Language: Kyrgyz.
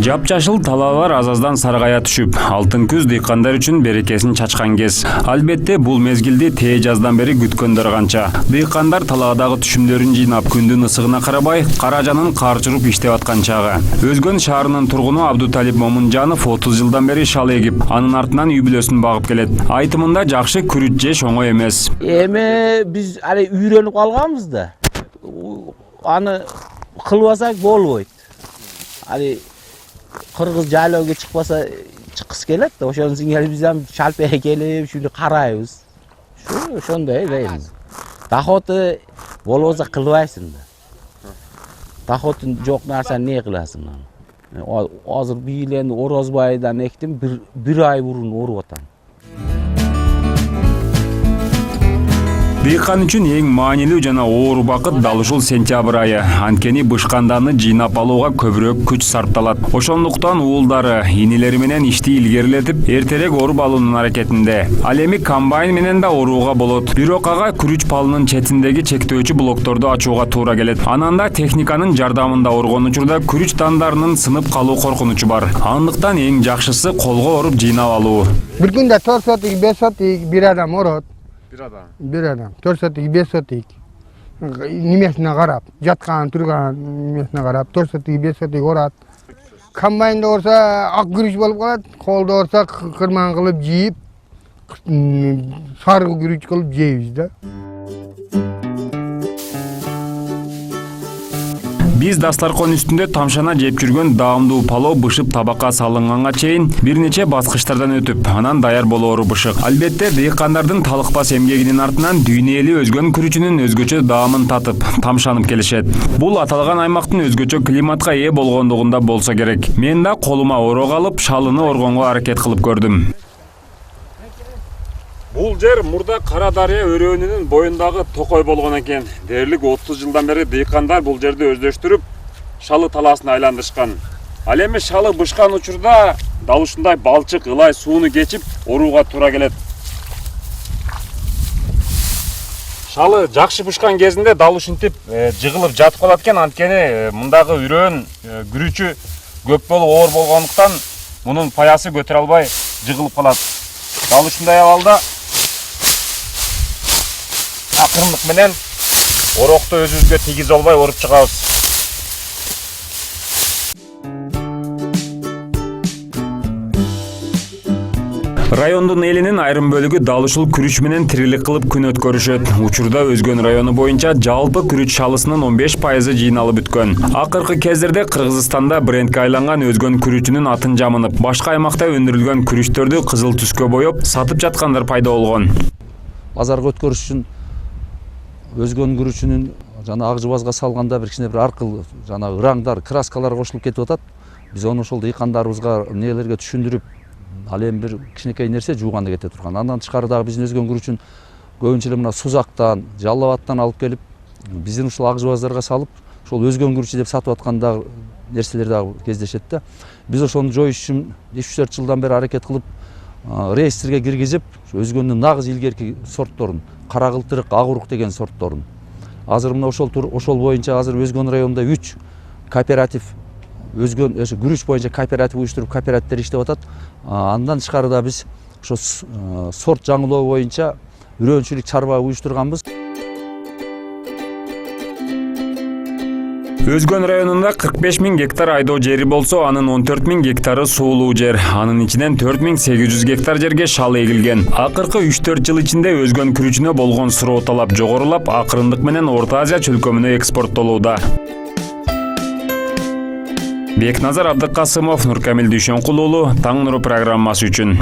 Жапжашыл талаалар аз-аздан саргая түшүп, алтын күз дыйкандар үчүн берекесин чачкан кез. Албетте бул мезгилди тээ жаздан бери күткөндөр канча. Дыйкандар талаадагы түшүмдөрүн жыйнап, күндүн ысыгына карабай, каражанын карчыруп иштеп аткан чагы. Өзгөн шаарынын тургуну Абдуталип Момунжанов 30 жылдан бери шал эгип, анын артынан үй бүлөсүн багып келет. Айтымында жакшы күрүч жеш оңой эмес. Эми биз али үйрөнүп калганбыз да. Аны кылбасак болбойт. Али кыргыз жайлоого чыкпаса чыккысы келет да, ошонун сиңери биз ham шалпеге келип, шуну карайбыз. Ошондой да эми. Доходу болбосо кылбайсың да. Доходун жок нерсени не кыласың аны? Азыр бийлени Орозбайдан эктим, бир ай мурун оруп атам. Дыйкан үчүн эң маанилүү жана оор убакыт дал ушул сентябрь айы. Анткени бышканданы жыйнап алууга көбүрөөк күч сарпталат. Ошондуктан уулдары, инилери менен ишти илгерилетип, эртерээк оруп алуунун аракетинде. Ал эми комбайн менен да орууга болот. Бирок ага күрүч палынын четиндеги чектөөчү блокторду ачууга туура келет. Анан да техниканын жардамында оргон учурда күрүч тандарынын сынып калуу коркунучу бар. Андыктан эң жакшысы колго оруп жыйнап алуу. Bir günde 4 saatlik, 5 saatlik bir adam orot. Bir adam. 4 saatlik, 5 saatlik. Nimesine karab. Jatkan, turgan nimesine karab. 4 saatlik, 5 saatlik orat. Kombaynda olsa ak gürüç bolup kalat. Kolda olsa kırman kılıp jiyip, sarı gürüç kılıp jeybiz da. Биз дастаркон үстүндө тамшана жеп жүргөн даамдуу палоо бышып табакка салынганга чейин бир нече баскычтардан өтүп, анан даяр болоору бышык. Албетте, дыйкандардын талыкпас эмгегинин артынан дүйнө эли өзгөн күрүчүнүн өзгөчө даамын татып, тамшанып келишет. Бул аталган аймактын өзгөчө климатка ээ болгондугунда болсо керек. Мен да колума орок алып, шалыны оргонго аракет кылып көрдүм. Бул жер мурда Кара Дарыя өрөөнүнүн боюндагы токой болгон экен. Дээрлик 30 жылдан бери дыйкандар бул жерди өздөштүрүп, шалы талаасын айландырышкан. Ал эми шалы бышкан учурда дал ушундай балчык, ылай сууну кечип, орууга туура келет. Шалы жакшы бышкан кезинде дал ушинтип жыгылып жатып калат экен, анткени мындагы үрөөн күрүчү көп болуп оор болгондуктан мунун паясы көтөрө албай жыгылып калат. Дал ушундай абалда акырындык менен орокто өзүбүзгө тийгиз албай оруп чыгабыз. Райондун элинин айрым бөлүгү дал ушул күрүч менен тирилик кылып күн өткөрүшөт. Учурда Өзгөн району боюнча жалпы күрүч шалысынын 15% жыйналып бүткөн. Акыркы кездерде Кыргызстанда брендке айланган Өзгөн күрүчүнүн атын жамынып, башка аймакта өндүрүлгөн күрүчтөрдү кызыл түскө боеп сатып жаткандар пайда болгон. Базарга өткөрүш үчүн Өзгөн күрүчүнүн жана ак жыбазга салганда бир кичине бир аркыл жана ыраңдар, краскалар кошулуп кетип атат. Биз аны ошол дыйкандарыбызга, нелерге түшүндүрүп, ал эми бир кичинекей нерсе жууганда кете турган. Андан тышкары дагы биздин Өзгөн күрүчүн көбүнчө эле мына Сузактан, Жалал Абадтан алып келип, биздин ушул ак жыбаздарга салып, ошол Өзгөн күрүчү деп сатып аткан дагы нерселер дагы кездешет да. Биз ошону жоюш үчүн 3-4 жылдан бери аракет кылып, реестрге киргизип, Өзгөндүн нагыз илгерки сортторун, кара кылтырык, ак урук деген сортторун. Азыр мына ошол боюнча азыр Өзгөн районунда 3 кооператив Өзгөн күрүч боюнча кооператив уюштуруп, кооперативдер иштеп атат. Андан тышкары да биз ошо сорт жаңылоо боюнча үрөөнчүлүк чарба уюштурганбыз. Өзгөн районунда 45 000 гектар айдоо жери болсо, анын 14 000 гектары суулуу жер. Анын ичинен 4800 гектар жерге шал эгилген. Акыркы 3-4 жыл ичинде Өзгөн күрүчүнө болгон суроо талап жогорулап, акырындык менен Орто Азия чөлкөмүнө экспорттолууда. Бекназар Абдыкасымов, Нуркамил Дүйшөнкул уулу, Таң нуру программасы үчүн.